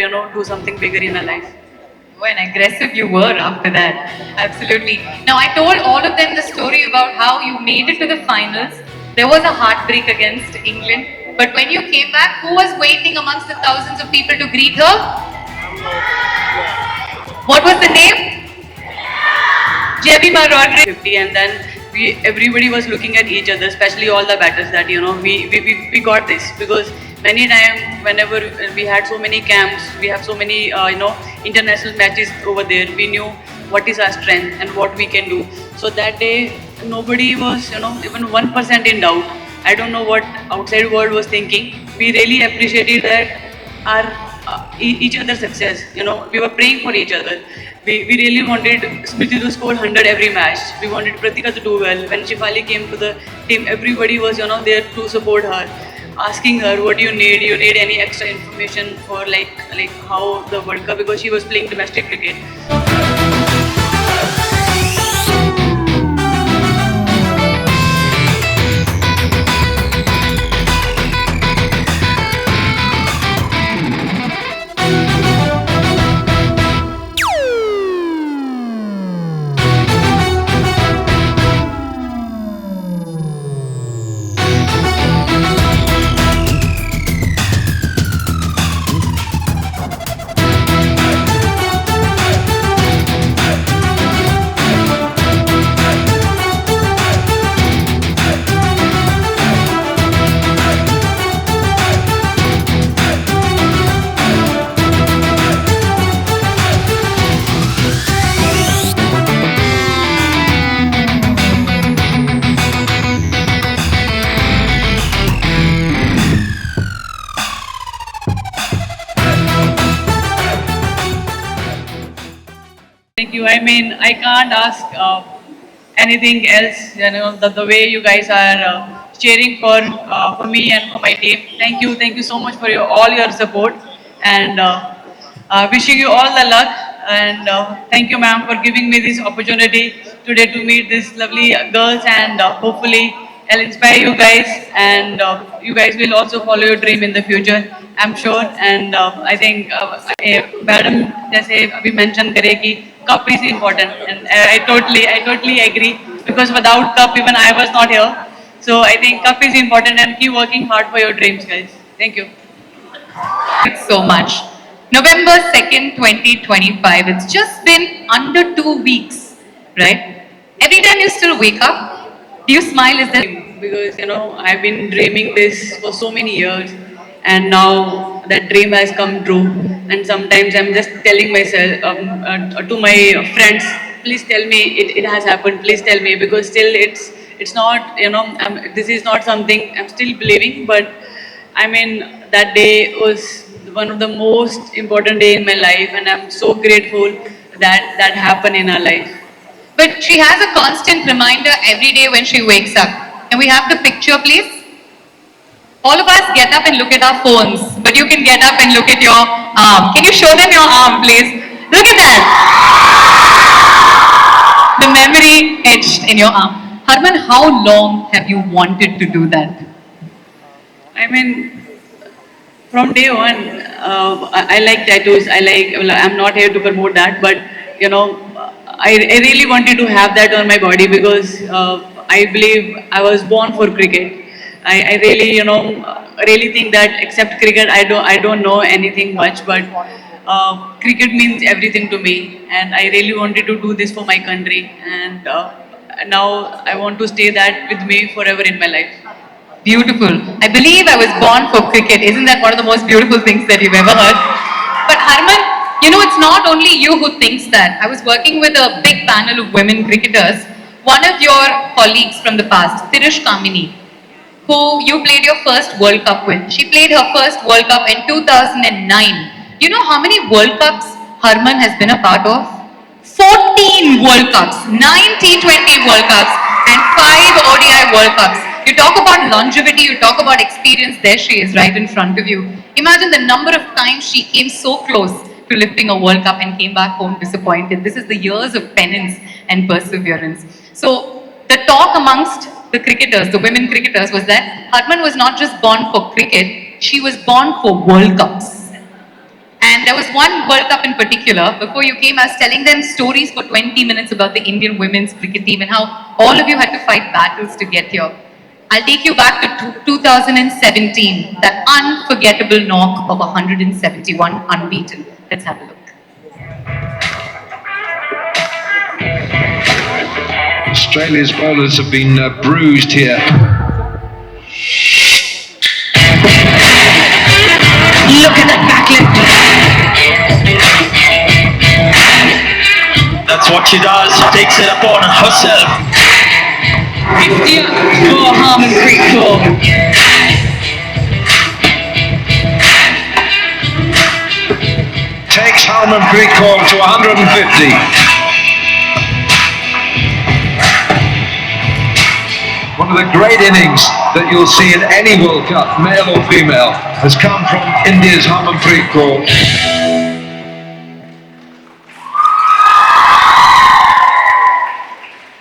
do something bigger in our life. Oh, and aggressive you were after that. Absolutely. Now, I told all of them the story about how you made it to the finals. There was a heartbreak against England. But when you came back, who was waiting amongst the thousands of people to greet her? What was the name? Jemima Rodriguez. 50, and then everybody was looking at each other, especially all the batters, that we got this, because many times whenever we had so many camps, we have so many international matches over there, we knew what is our strength and what we can do. So that day nobody was even 1% in doubt. I don't know what outside world was thinking. We really appreciated that our each other's success. We were praying for each other. We really wanted Smriti to score 100 every match. We wanted Pratika to do well. When Shefali came to the team, everybody was there to support her, asking her, what do you need? You need any extra information for like how the World Cup, because she was playing domestic cricket. Thank you. I mean, I can't ask anything else. The way you guys are cheering for me and for my team. Thank you so much for all your support, and wishing you all the luck. And thank you, ma'am, for giving me this opportunity today to meet these lovely girls, and hopefully I'll inspire you guys, and you guys will also follow your dream in the future, I'm sure. And I think madam जैसे अभी mention करे कि cup is important, and I totally agree, because without cup even I was not here. So I think cup is important, and keep working hard for your dreams, guys. Thank you. Thanks so much. November 2nd, 2025. It's just been under 2 weeks, right? Every time you still wake up, do you smile? Is there? Because I've been dreaming this for so many years, and now that dream has come true. And sometimes I'm just telling myself to my friends, please tell me it has happened, please tell me, because still it's not, this is not something I'm still believing. But I mean, that day was one of the most important day in my life, and I'm so grateful that that happened in our life. But she has a constant reminder every day when she wakes up. Can we have the picture, please? All of us get up and look at our phones, but you can get up and look at your arm. Can you show them your arm, please? Look at that. The memory etched in your arm. Harman, how long have you wanted to do that? I mean, from day one, I like tattoos. Well, I'm not here to promote that, but I really wanted to have that on my body, because I believe I was born for cricket. I really, really think that except cricket, I don't know anything much, but cricket means everything to me, and I really wanted to do this for my country, and now I want to stay that with me forever in my life. Beautiful. I believe I was born for cricket. Isn't that one of the most beautiful things that you've ever heard? But Harman, it's not only you who thinks that. I was working with a big panel of women cricketers. One of your colleagues from the past, Tirish Kamini, who you played your first World Cup with. She played her first World Cup in 2009. You know how many World Cups Harman has been a part of? 14 World Cups, 9 T20 World Cups, and 5 ODI World Cups. You talk about longevity, you talk about experience, there she is right in front of you. Imagine the number of times she came so close to lifting a World Cup and came back home disappointed. This is the years of penance and perseverance. So the talk amongst the cricketers, the women cricketers, was that Harman was not just born for cricket, she was born for World Cups. And there was one World Cup in particular. Before you came, I was telling them stories for 20 minutes about the Indian women's cricket team and how all of you had to fight battles to get here. I'll take you back to 2017, that unforgettable knock of 171 unbeaten. Let's have a look. Australia's bowlers have been bruised here. Look at that backlift. That's what she does, takes it upon herself. 50th for Harmanpreet Kaur. Takes Harmanpreet Kaur to 150. One of the great innings that you'll see in any World Cup, male or female, has come from India's Harmanpreet Kaur.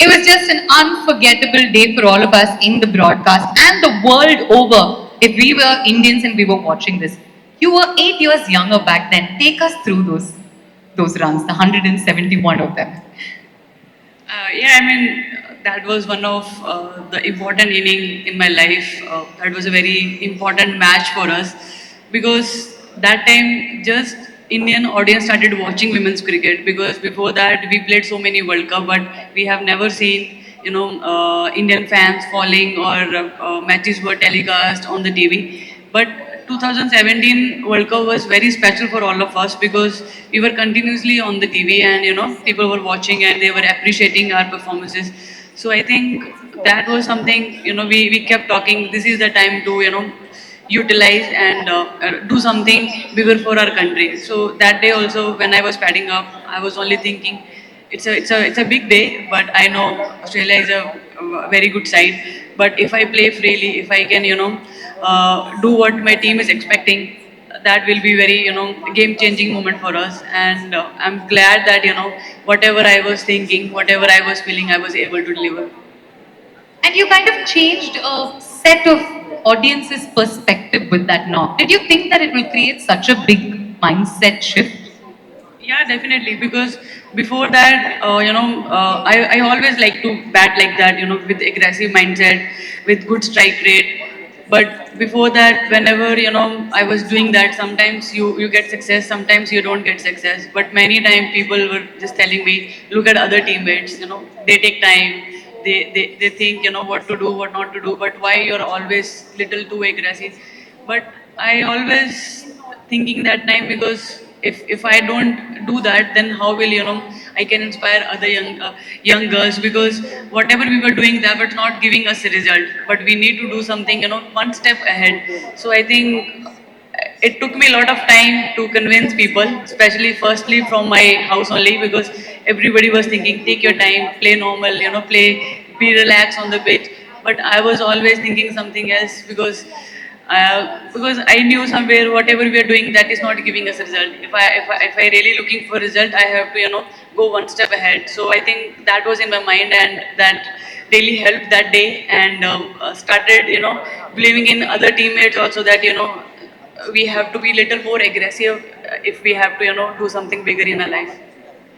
It was just an unforgettable day for all of us in the broadcast and the world over. If we were Indians and we were watching this, you were 8 years younger back then. Take us through those runs, the 171 of them. Yeah, I mean, that was one of the important inning in my life. That was a very important match for us because that time just Indian audience started watching women's cricket because before that we played so many World Cup, but we have never seen, Indian fans falling or matches were telecast on the TV. But 2017 World Cup was very special for all of us because we were continuously on the TV and people were watching and they were appreciating our performances. So I think that was something we kept talking. This is the time to utilize and do something bigger for our country. So that day also when I was padding up, I was only thinking it's a big day, but I know Australia is a very good side. But if I play freely, if I can do what my team is expecting, that will be very game changing moment for us. And I'm glad that whatever I was thinking, whatever I was feeling, I was able to deliver. And you kind of changed a set of audience's perspective with that knock. Did you think that it will create such a big mindset shift? Yeah, definitely. Because before that, I always like to bat like that, with aggressive mindset, with good strike rate. But before that, whenever I was doing that, sometimes you get success, sometimes you don't get success. But many times people were just telling me, look at other teammates, they take time, they think what to do, what not to do. But why you're always little too aggressive? But I always thinking that time because if I don't do that, then how will I can inspire other young girls because whatever we were doing, that was not giving us a result. But we need to do something one step ahead. So I think it took me a lot of time to convince people, especially firstly from my house only because everybody was thinking take your time, play normal, play, be relaxed on the pitch. But I was always thinking something else because I knew somewhere whatever we are doing that is not giving us a result. If I really looking for a result, I have to go one step ahead. So I think that was in my mind and that really helped that day and started believing in other teammates also that we have to be little more aggressive if we have to do something bigger in our life.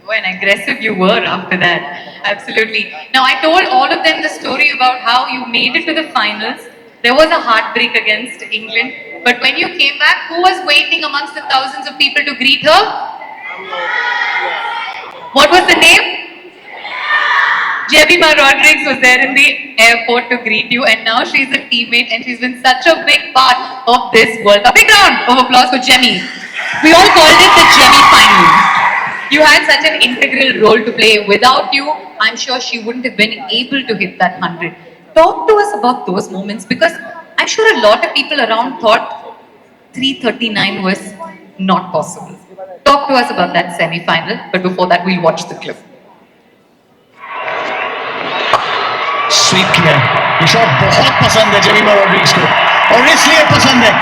When aggressive you were after that. Absolutely. Now, I told all of them the story about how you made it to the finals. There was a heartbreak against England. But when you came back, who was waiting amongst the thousands of people to greet her? What was the name? Jemima Rodrigues was there in the airport to greet you, and now she's a teammate and she's been such a big part of this World Cup. Big round of applause for Jemmy. We all called it the Jemmy final. You had such an integral role to play. Without you, I'm sure she wouldn't have been able to hit that 100. Talk to us about those moments because I'm sure a lot of people around thought 339 was not possible. Talk to us about that semi-final, but before that, we'll watch the clip. Sweep किया ये shot बहुत पसंद है Jemimah Rodrigues को और इसलिए पसंद है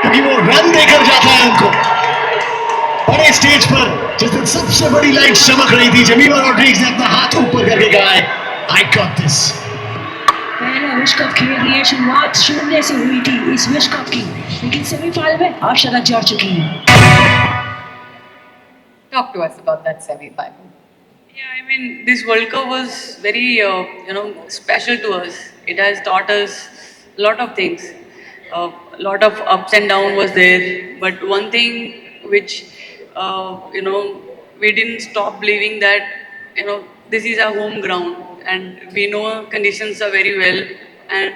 क्योंकि वो रन देकर जाता है उनको बड़े स्टेज पर जिस दिन सबसे बड़ी लाइट चमक रही थी जेमिमा रॉड्रिग्स ने अपना हाथ ऊपर करके कहा है आई गॉट दिस विश्व कप खेल रही है। शुरुआत 0 से हुई थी इस विश्व कप की, लेकिन सेमीफाइनल में हर्षदा जा चुकी है। Talk to us about that semi-final. Yeah, I mean, this World Cup was very, special to us. It has taught us a lot of things. A lot of ups and downs was there, but one thing which, we didn't stop believing that, this is our home ground, and we know conditions are very well, and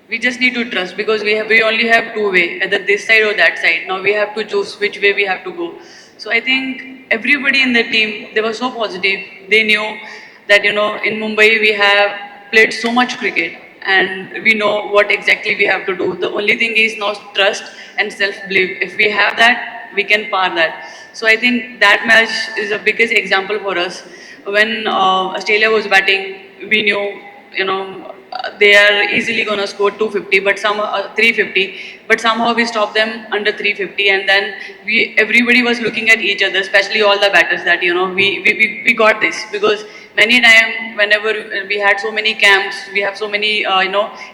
we just need to trust because we only have two way, either this side or that side. Now we have to choose which way we have to go. So I think everybody in the team, they were so positive. They knew that in Mumbai we have played so much cricket and we know what exactly we have to do. The only thing is now trust and self belief. If we have that, we can par that. So I think that match is the biggest example for us. When Australia was batting, we knew they are easily going to score 250 but 350, but somehow we stopped them under 350, and then everybody was looking at each other, especially all the batters, that we got this, because many times whenever we had so many camps, we have so many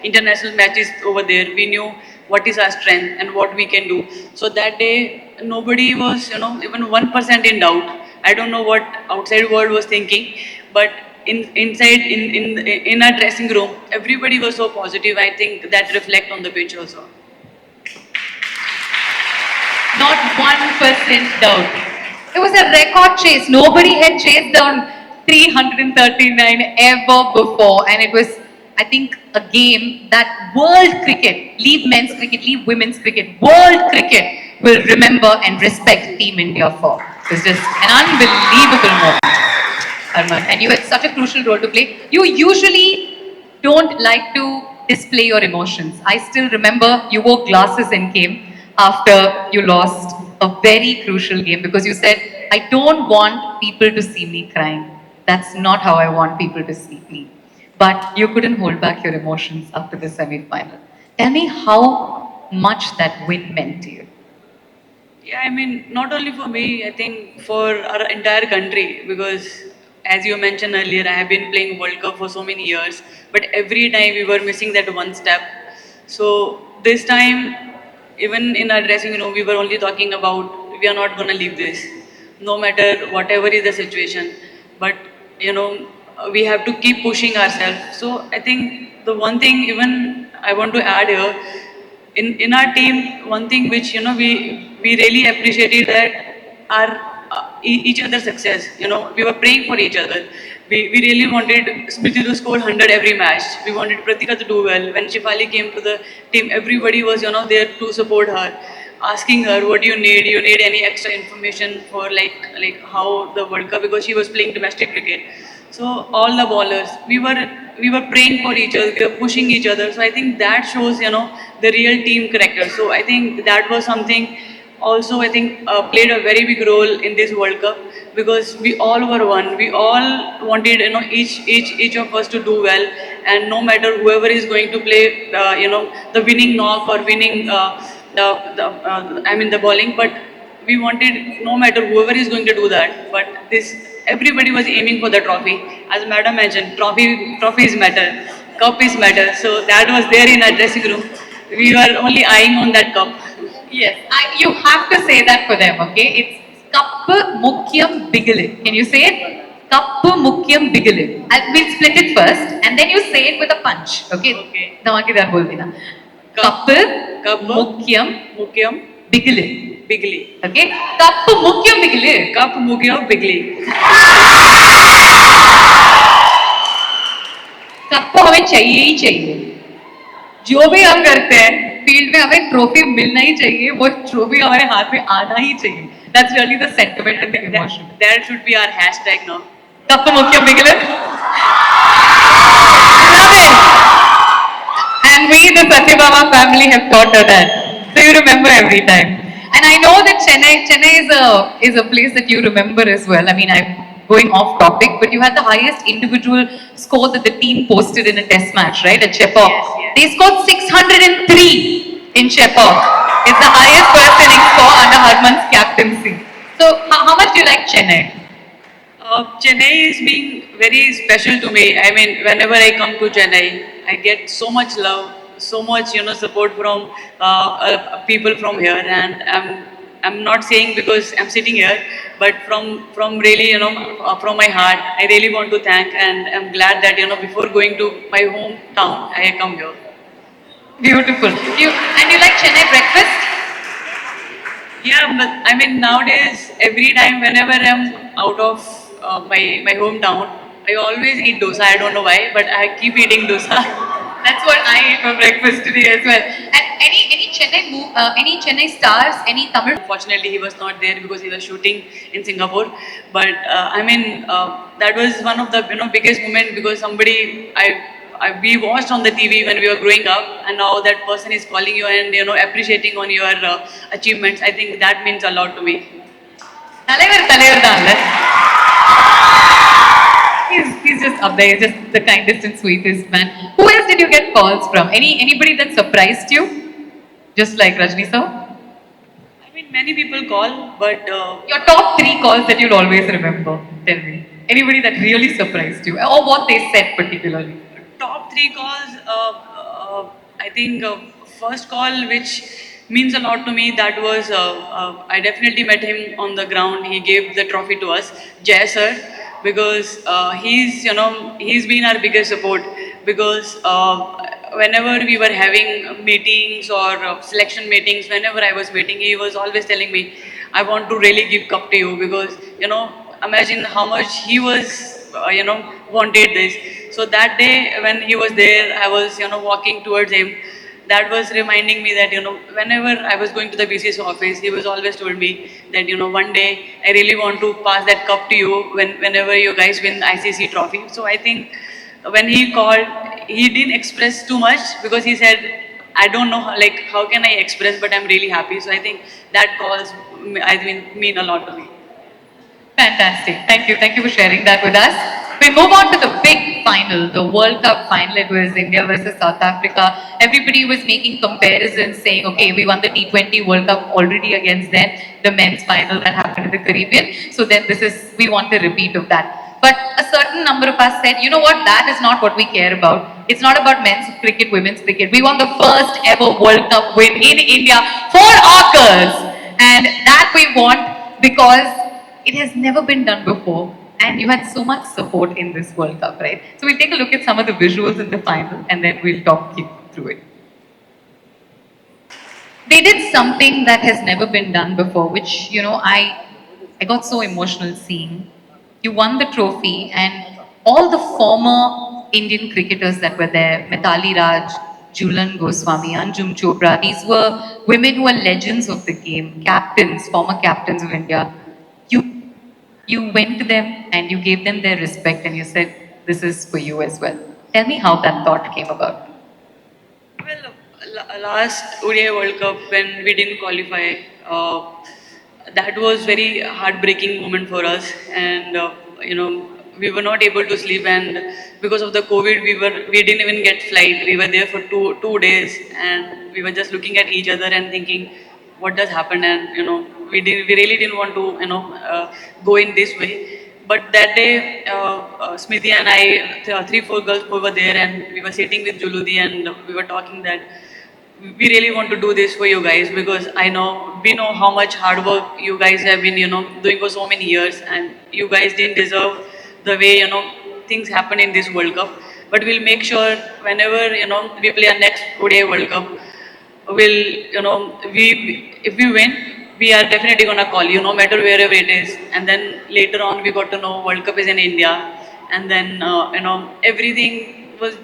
international matches over there, we knew what is our strength and what we can do. So that day nobody was even 1% in doubt. I don't know what outside world was thinking, but inside in our dressing room, everybody was so positive. I think that reflect on the pitch also. Not 1% doubt. It was a record chase. Nobody had chased down 339 ever before, and it was, I think, a game that world cricket, leave men's cricket, leave women's cricket, world cricket will remember and respect Team India for. It was just an unbelievable moment, Arman, and you had such a crucial role to play. You usually don't like to display your emotions. I still remember you wore glasses and came after you lost a very crucial game because you said, I don't want people to see me crying. That's not how I want people to see me. But you couldn't hold back your emotions after the semi-final. Tell me how much that win meant to you. Yeah, I mean, not only for me, I think for our entire country, because as you mentioned earlier, I have been playing World Cup for so many years, but every time we were missing that one step. So this time, even in our dressing room, we were only talking about we are not going to leave this, no matter whatever is the situation. But we have to keep pushing ourselves. So I think the one thing even I want to add here, in our team, one thing which we really appreciated that our each other's success. We were praying for each other. We really wanted Smriti to score 100 every match. We wanted Pratika to do well. When Shifali came to the team, everybody was there to support her, asking her, what do you need? You need any extra information for like how the World Cup, because she was playing domestic cricket. So all the bowlers, we were praying for each other, we were pushing each other. So I think that shows the real team character. So I think that was something also I think played a very big role in this World Cup, because we all were one. We all wanted each of us to do well, and no matter whoever is going to play the winning knock or winning the bowling, but we wanted no matter whoever is going to do that. But this everybody was aiming for the trophy. As Madam mentioned, trophy is matter, cup is matter. So that was there in our dressing room. We were only eyeing on that cup. Yes, you have to say that for them, okay? It's Kappu Mukyam Bigile. Can you say it? Kappu Mukyam Bigile. We'll split it first and then you say it with a punch, okay? Okay. Dhamakidar bol dena. Kappu Mukyam Bigile. Bigly. Okay? Kappu Mukyam Bigile. Cup Mukyam Bigly. Cup हमें चाहिए ही चाहिए. जो भी हम करते हैं field में हमें ट्रॉफी मिलना ही चाहिए, वो ट्रॉफी हमारे हाथ में आना ही चाहिए. That's really the sentiment and the emotion. That should be our hashtag now. Kappu Mukyam Bigile. Love it. And we, the Satyabama family, have taught her that. So you remember every time. And I know that Chennai is a place that you remember as well. I mean, I'm going off topic, but you had the highest individual score that the team posted in a test match, right? At Chepauk. Yes. They scored 603 in Chepauk. It's the highest first inning score under Harman's captaincy. So how much do you like Chennai? Chennai is being very special to me. I mean, whenever I come to Chennai, I get so much love, so much support from people from here, and I'm not saying because I'm sitting here, but from really from my heart, I really want to thank, and I'm glad that before going to my hometown, I come here. Beautiful. You like Chennai breakfast? Yeah, but I mean nowadays, every time whenever I'm out of my hometown, I always eat dosa. I don't know why, but I keep eating dosa. That's what I ate for breakfast today as well. And any Chennai stars, any Tamil? Unfortunately, he was not there because he was shooting in Singapore. But I mean, that was one of the biggest moment because somebody we watched on the TV when we were growing up, and now that person is calling you and appreciating on your achievements. I think that means a lot to me. தலைவர் தான். He's just up there. He's just the kindest and sweetest man. Who else did you get calls from? Anybody that surprised you? Just like Rajni sir? I mean, many people call, but Your top 3 calls that you'll always remember. Tell me. Anybody that really surprised you, or what they said particularly. top 3 calls, I think first call which means a lot to me, that was I definitely met him on the ground. He gave the trophy to us, Jay sir, because he's been our biggest support, because whenever we were having meetings or selection meetings, whenever I was meeting, he was always telling me, I want to really give cup to you, because imagine how much he was wanted this. So that day when he was there, I was walking towards him. That was reminding me that whenever I was going to the BCS office, he was always told me that one day I really want to pass that cup to you whenever you guys win ICC trophy. So I think when he called, he didn't express too much, because he said, I don't know like how can I express, but I'm really happy. So I think that calls mean a lot to me. Fantastic. Thank you for sharing that with us. We move on to the big final, the World Cup final. It was India versus South Africa. Everybody was making comparisons, saying, okay, we won the T20 World Cup already against them, the men's final that happened in the Caribbean. So then we want a repeat of that. But a certain number of us said, you know what, that is not what we care about. It's not about men's cricket, women's cricket. We won the first ever World Cup win in India for our girls. And that we want because it has never been done before. And you had so much support in this World Cup, right? So we'll take a look at some of the visuals in the final and then we'll talk you through it. They did something that has never been done before, which, I got so emotional seeing. You won the trophy and all the former Indian cricketers that were there, Mithali Raj, Jhulan Goswami, Anjum Chopra, these were women who are legends of the game, captains, former captains of India. You went to them and you gave them their respect and you said, this is for you as well. Tell me how that thought came about. Well, last ODI World Cup when we didn't qualify, that was very heartbreaking moment for us, and we were not able to sleep, and because of the COVID, we didn't even get flight. We were there for two days, and we were just looking at each other and thinking, what does happen? And we really didn't want to go in this way. But that day, Smriti and I, 3-4 girls were there, and we were sitting with Juludi, and we were talking that we really want to do this for you guys, because we know how much hard work you guys have been doing for so many years, and you guys didn't deserve the way things happen in this World Cup. But we'll make sure whenever we play our next ODI World Cup, if we win, we are definitely gonna call you, no matter wherever it is. And then later on, we got to know World Cup is in India, and then everything was,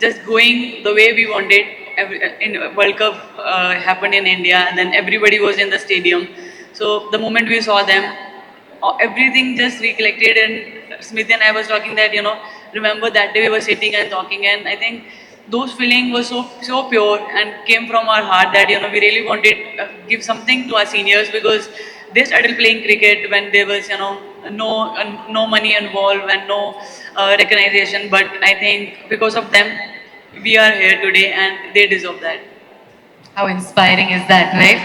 just going the way we wanted. In World Cup happened in India, and then everybody was in the stadium. So the moment we saw them, everything just recollected. And Smriti and I was talking that remember that day we were sitting and talking, and I think those feelings were so pure and came from our heart that we really wanted give something to our seniors, because they started playing cricket when there was no money involved and no recognition. But I think because of them, we are here today, and they deserve that. How inspiring is that, right?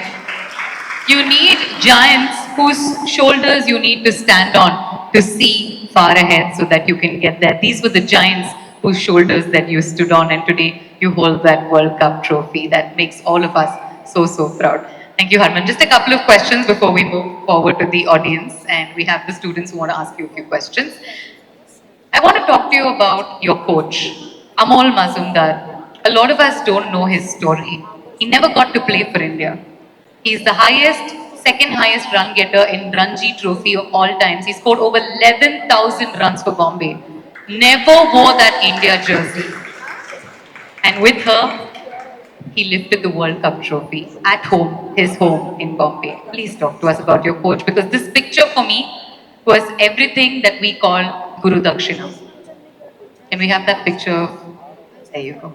You need giants whose shoulders you need to stand on to see far ahead so that you can get there. These were the giants whose shoulders that you stood on, and today you hold that World Cup trophy. That makes all of us so proud. Thank you, Harman. Just a couple of questions before we move forward to the audience, and we have the students who want to ask you a few questions. I want to talk to you about your coach, Amol Mazumdar. A lot of us don't know his story. He never got to play for India. He's the second highest run getter in Ranji Trophy of all times. He scored over 11,000 runs for Bombay. Never wore that India jersey. And with her, he lifted the World Cup trophy at home, his home in Bombay. Please talk to us about your coach, because this picture for me was everything that we call Guru Dakshina. Can we have that picture? There you go.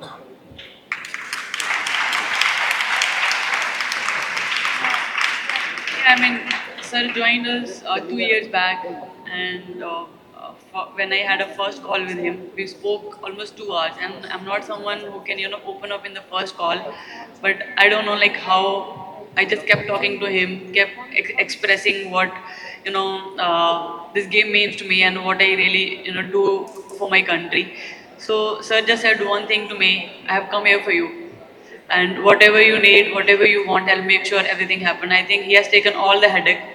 I mean, sir joined us 2 years back, and when I had a first call with him, we spoke almost 2 hours. And I'm not someone who can, open up in the first call, but I don't know like how. I just kept talking to him, kept expressing what this game means to me and what I really do for my country. So sir just said one thing to me: I have come here for you, and whatever you need, whatever you want, I'll make sure everything happen. I think he has taken all the headache.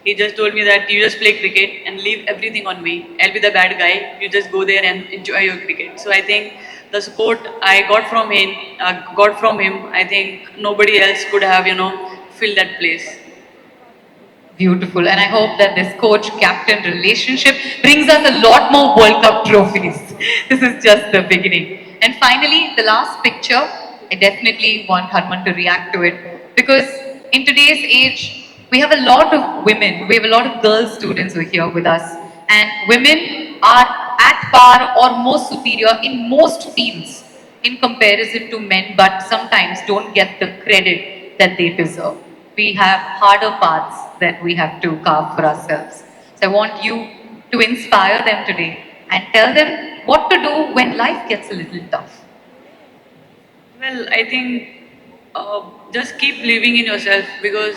He just told me that you just play cricket and leave everything on me. I'll be the bad guy. You just go there and enjoy your cricket. So I think the support I got from him, I think nobody else could have, filled that place. Beautiful. And I hope that this coach captain relationship brings us a lot more World Cup trophies. This is just the beginning. And finally, the last picture, I definitely want Harman to react to it, because in today's age, we have a lot of women, we have a lot of girl students who are here with us, and women are at par or more superior in most fields in comparison to men, but sometimes don't get the credit that they deserve. We have harder paths that we have to carve for ourselves. So I want you to inspire them today and tell them what to do when life gets a little tough. Well, I think just keep believing in yourself, because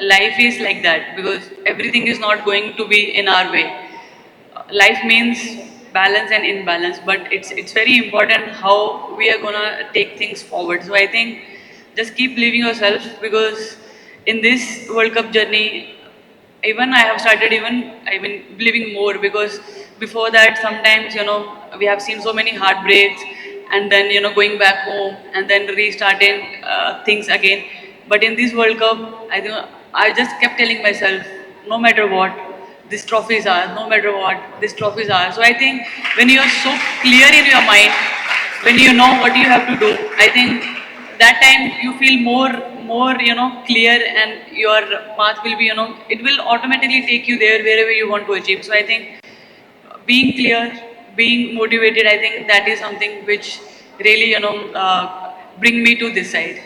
life is like that, because everything is not going to be in our way. Life means balance and imbalance, but it's very important how we are gonna take things forward. So I think just keep believing yourself, because in this World Cup journey, even I have started believing more, because before that sometimes we have seen so many heartbreaks, and then going back home and then restarting things again. But in this World Cup, I think I just kept telling myself, no matter what, these trophies are. No matter what, these trophies are. So I think when you are so clear in your mind, when you know what you have to do, I think that time you feel more clear, and your path will be it will automatically take you there wherever you want to achieve. So I think being clear, being motivated, I think that is something which really bring me to this side.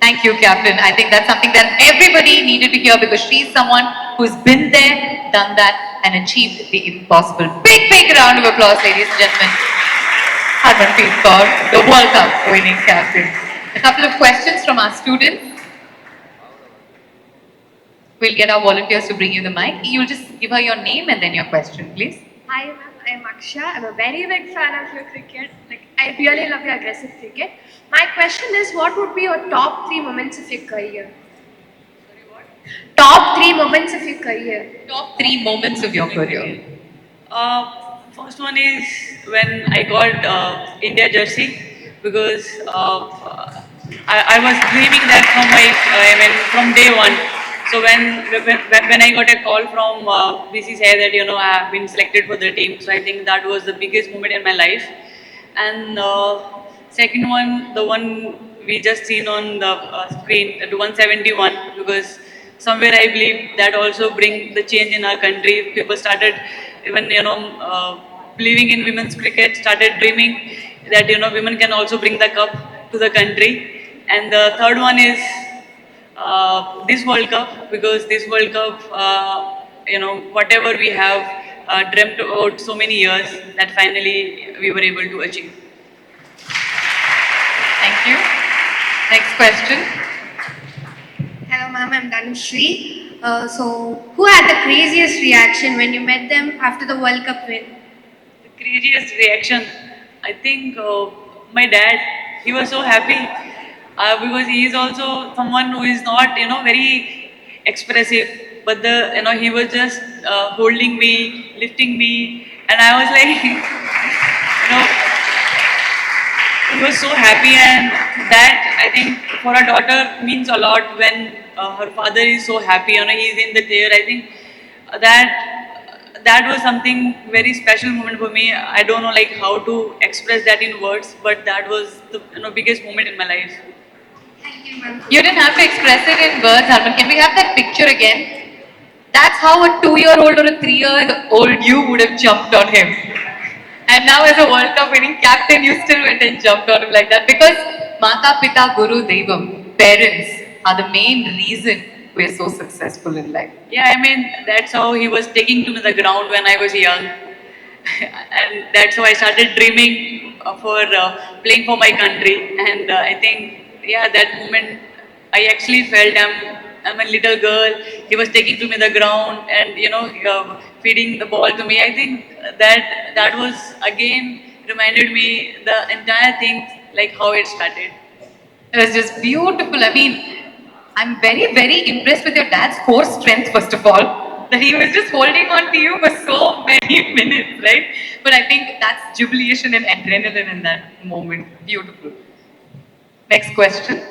Thank you, Captain. I think that's something that everybody needed to hear, because she's someone who's been there, done that, and achieved the impossible. Big round of applause, ladies and gentlemen. Harmanpreet Kaur, the World Cup winning captain. A couple of questions from our students. We'll get our volunteers to bring you the mic. You'll just give her your name and then your question, please. Hi ma'am, I'm Aksha. I'm a very big fan of your cricket. I really love your aggressive cricket. My question is, what would be your top 3 moments of your career? Top 3 moments of your career. Top 3 moments of your career. First one is when I got India jersey, because I was dreaming that from day one. So when I got a call from BCCI that I have been selected for the team, so I think that was the biggest moment in my life. And second one, the one we just seen on the screen, the 171, because somewhere I believe that also bring the change in our country. People started even believing in women's cricket, started dreaming that women can also bring the cup to the country. And the third one is this World Cup, because this World Cup, whatever we have dreamt about so many years, that finally we were able to achieve. Thank you. Next question. Hello ma'am, I'm Dhanushri. So, who had the craziest reaction when you met them after the World Cup win? The craziest reaction. I think my dad, he was so happy because he is also someone who is not, very expressive. But he was just holding me, lifting me, and I was like, he was so happy, and that I think for a daughter means a lot when her father is so happy. He's in the theater. I think that was something very special moment for me. I don't know like how to express that in words, but that was the biggest moment in my life. You didn't have to express it in words, Harman. Can we have that picture again? That's how a 2-year-old or a 3-year-old you would have jumped on him. And now as a World Cup winning captain, you still went and jumped on him like that. Because Mata Pita Guru Devam, parents, are the main reason we're so successful in life. Yeah, I mean that's how he was taking to the ground when I was young, and that's how I started dreaming for playing for my country. And I think, yeah, that moment I actually felt I'm a little girl. He was taking to me the ground and feeding the ball to me. I think that was again reminded me the entire thing like how it started. It was just beautiful. I mean, I'm very, very impressed with your dad's core strength, first of all. That he was just holding on to you for so many minutes, right? But I think that's jubilation and adrenaline in that moment. Beautiful. Next question.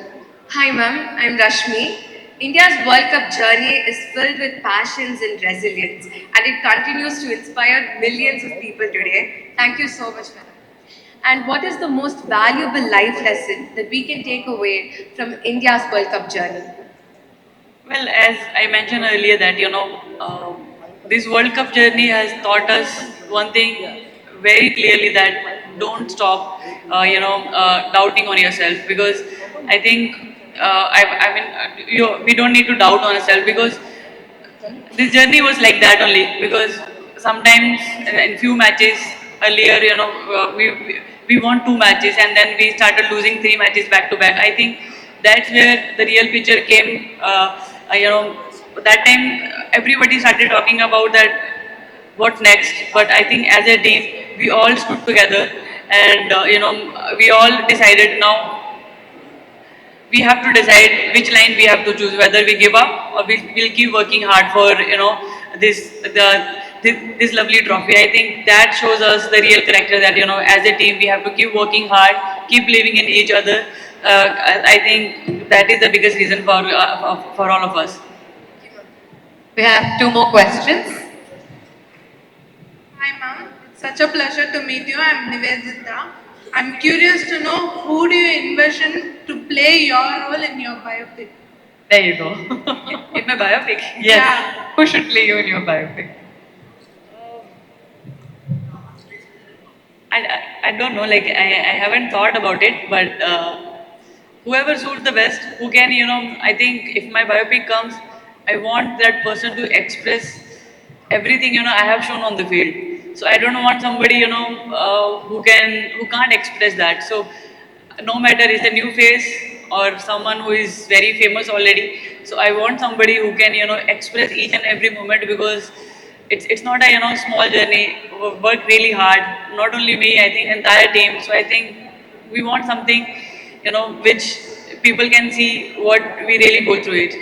Hi, ma'am. I'm Rashmi. India's World Cup journey is filled with passions and resilience, and it continues to inspire millions of people today. Thank you so much, madam. And what is the most valuable life lesson that we can take away from India's World Cup journey? Well, as I mentioned earlier, that this World Cup journey has taught us one thing very clearly, that don't stop, doubting on yourself, because I think I mean we don't need to doubt on ourselves, because this journey was like that only. Because sometimes in few matches earlier, we won 2 matches and then we started losing 3 matches back to back. I think that's where the real picture came. That time everybody started talking about that what next. But I think as a team we all stood together, and we all decided now we have to decide which line we have to choose, whether we give up or we'll keep working hard for this lovely trophy. I think that shows us the real character, that as a team we have to keep working hard, keep believing in each other. I think that is the biggest reason for all of us. We have 2 more questions. Hi, ma'am. It's such a pleasure to meet you. I'm Nivedita. I'm curious to know, who do you envision to play your role in your biopic? There you go. In my biopic. Yes. Yeah. Who should play you in your biopic? I don't know, like I haven't thought about it, but whoever suits the best, who can, I think if my biopic comes, I want that person to express everything, I have shown on the field. So I don't want somebody, who can't express that. So no matter is a new face or someone who is very famous already. So I want somebody who can, express each and every moment, because it's not a small journey. Work really hard. Not only me, I think entire team. So I think we want something, which people can see what we really go through it.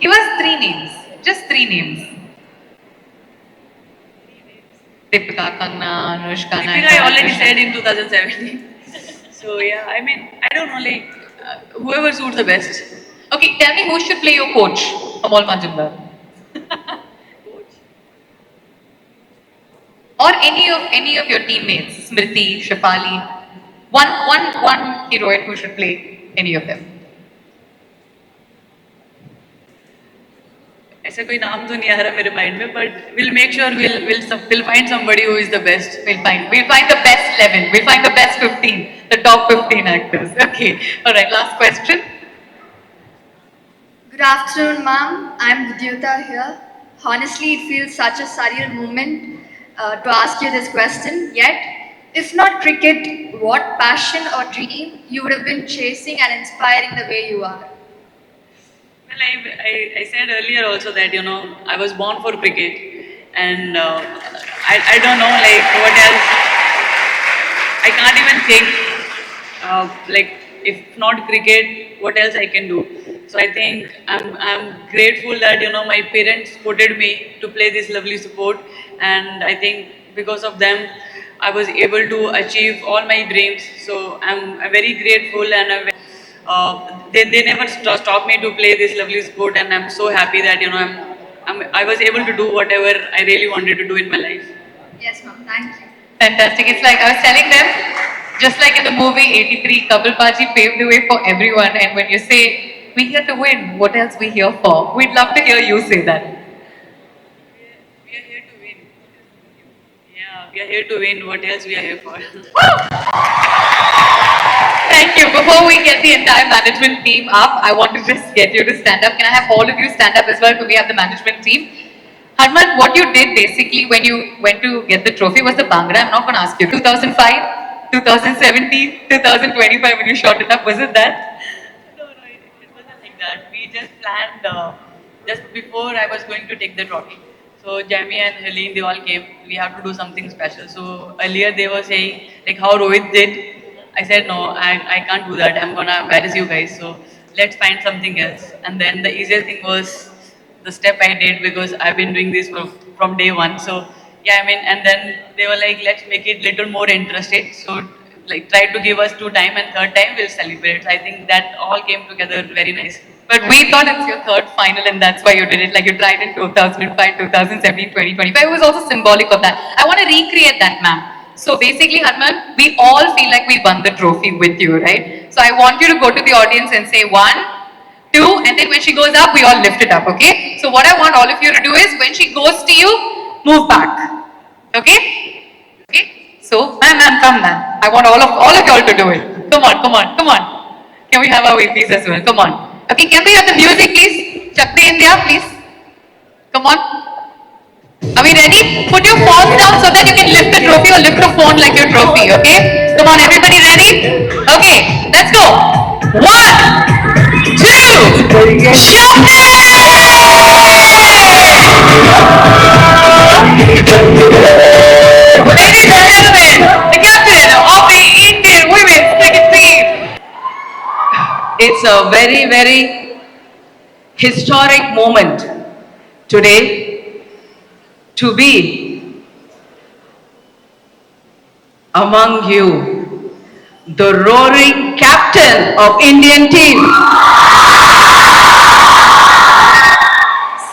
Give us 3 names. Just 3 names. Deepika, Kangna, Anushka, Deepika, I already said in 2017. So yeah, I mean, I don't know, like whoever suits the best. Okay, tell me who should play your coach, Amol Majumdar. Or any of your teammates, Smriti, Shafali. One heroine who should play any of them. ऐसा कोई नाम तो नहीं आ रहा मेरे mind में, but we'll make sure we'll find somebody who is the best. We'll find the best 11. We'll find the best 15, the top 15 actors. Okay. All right. Last question. Good afternoon, ma'am. I'm Vidyuta here. Honestly, it feels such a surreal moment to ask you this question. Yet, if not cricket, what passion or dream you would have been chasing and inspiring the way you are? Well, I said earlier also that I was born for cricket, and I don't know like what else. I can't even think, like, if not cricket, what else I can do. So I think I'm grateful that, my parents supported me to play this lovely sport. And I think because of them, I was able to achieve all my dreams. So I'm very grateful, and they never stopped me to play this lovely sport. And I'm so happy that, I was able to do whatever I really wanted to do in my life. Yes, ma'am. Thank you. Fantastic. It's like I was telling them, just like in the movie 83, Kapil Paji paved the way for everyone. And when you say, we're here to win, what else we here for? We'd love to hear you say that. We are here to win. Yeah, we are here to win. What else we are here for? Thank you. Before we get the entire management team up, I want to just get you to stand up. Can I have all of you stand up as well? Because we have the management team. Harman, what you did basically when you went to get the trophy was the Bhangra. I'm not going to ask you. 2005, 2017, 2025 when you shot it up, was it that? No, it wasn't like that. We just planned just before I was going to take the trophy. So Jamie and Helene, they all came. We have to do something special. So earlier they were saying like how Rohit did. I said no, I can't do that. I'm gonna embarrass you guys. So let's find something else. And then the easiest thing was the step I did, because I've been doing this from day one. So yeah, I mean, and then they were like, let's make it little more interested. So like try to give us 2 times, and 3rd time we'll celebrate. So I think that all came together very nice. But we thought it's your 3rd final and that's why you did it. Like you tried in 2005, 2017, 2025. It was also symbolic of that. I want to recreate that, ma'am. So basically, Harman, we all feel like we won the trophy with you, right? So I want you to go to the audience and say 1, 2, and then when she goes up, we all lift it up, okay? So what I want all of you to do is, when she goes to you, move back, okay? Okay? So, ma'am, come, ma'am. I want all of y'all to do it. Come on, come on, come on. Can we have our VPs as well? Come on. Okay, can we have the music, please? Chakti India, please. Come on. Are we ready? Put your phones down so that you can lift the trophy, or lift your phone like your trophy, okay? Come on, everybody ready? Okay, let's go. 1, 2, shoot it! Ladies and gentlemen, the captain of the Indian women's cricket team. It's a very, very historic moment today to be among you, the roaring captain of Indian team.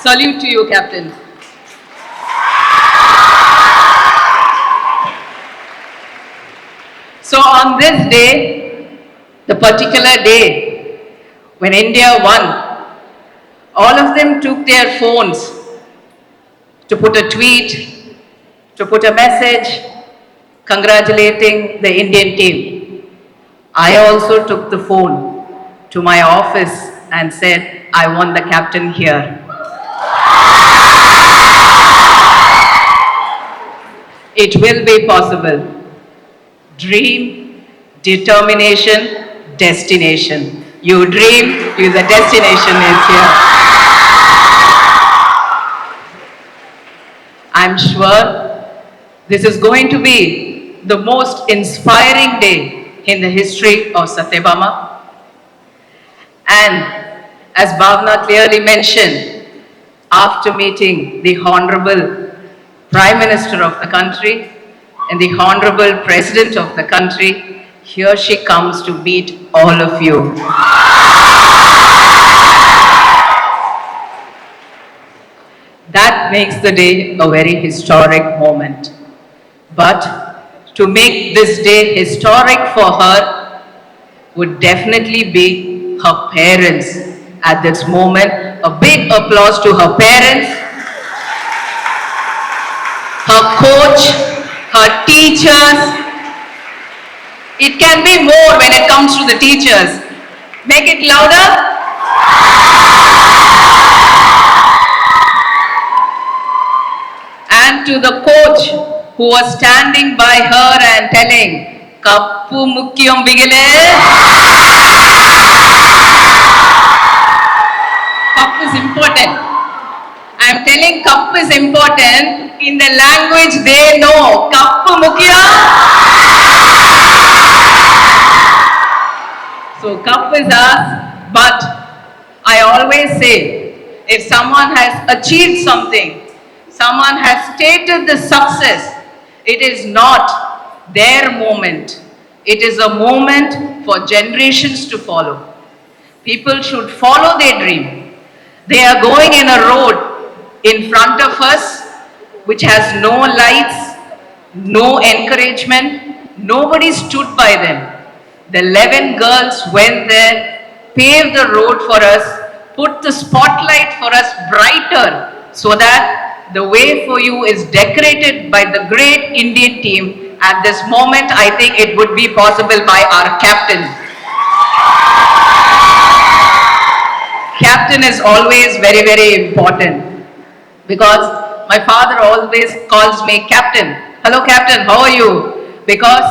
Salute to you, Captain. So on this day, the particular day when India won, all of them took their phones to put a tweet, to put a message congratulating the Indian team. I also took the phone to my office and said, I want the captain here. It will be possible. Dream, determination, destination. You dream, the destination is here. I'm sure this is going to be the most inspiring day in the history of Satyabama. And as Bhavna clearly mentioned, after meeting the Honorable Prime Minister of the country and the Honorable President of the country, here she comes to meet all of you. That makes the day a very historic moment. But to make this day historic for her would definitely be her parents at this moment. A big applause to her parents, her coach, her teachers. It can be more when it comes to the teachers. Make it louder. And to the coach who was standing by her and telling, Kappu Mukkiyam Bigile. Cup is important. I am telling cup is important in the language they know. Kappu Mukkiyam. So cup is ours, but I always say, if someone has achieved something, someone has stated the success, it is not their moment. It is a moment for generations to follow. People should follow their dream. They are going in a road in front of us which has no lights, no encouragement. Nobody stood by them. The 11 girls went there, paved the road for us, put the spotlight for us brighter so that the way for you is decorated by the great Indian team. At this moment, I think it would be possible by our captain. Captain is always very, very important because my father always calls me captain. Hello captain, how are you? Because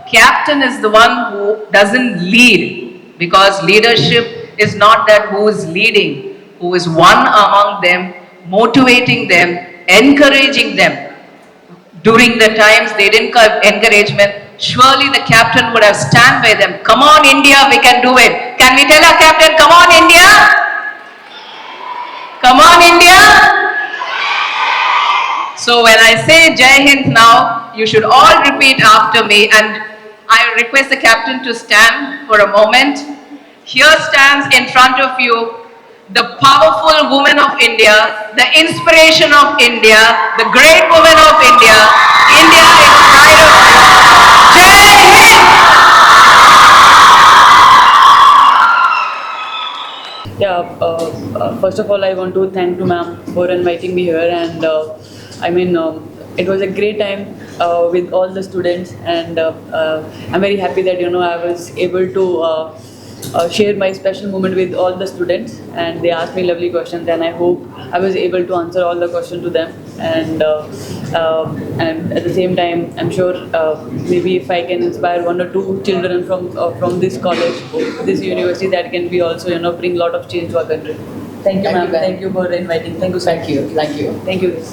captain is the one who doesn't lead, because leadership is not that who is leading, who is one among them, motivating them, encouraging them. During the times they didn't have encouragement, surely the captain would have stand by them. Come on India, we can do it. Can we tell our captain, come on India? Come on India! So when I say Jai Hind now, you should all repeat after me, and I request the captain to stand for a moment. Here stands in front of you the powerful woman of India, the inspiration of India, the great woman of India. India is pride of you. Jai Hind! Yeah, first of all, I want to thank to ma'am for inviting me here, and it was a great time with all the students, and I'm very happy that I was able to share my special moment with all the students, and they asked me lovely questions, and I hope I was able to answer all the questions to them, and at the same time, I'm sure maybe if I can inspire one or two children from this college, this university, that can be also bring a lot of change to our country. Thank you, ma'am. Thank you for inviting. Thank you, sir. Thank you. Thank you.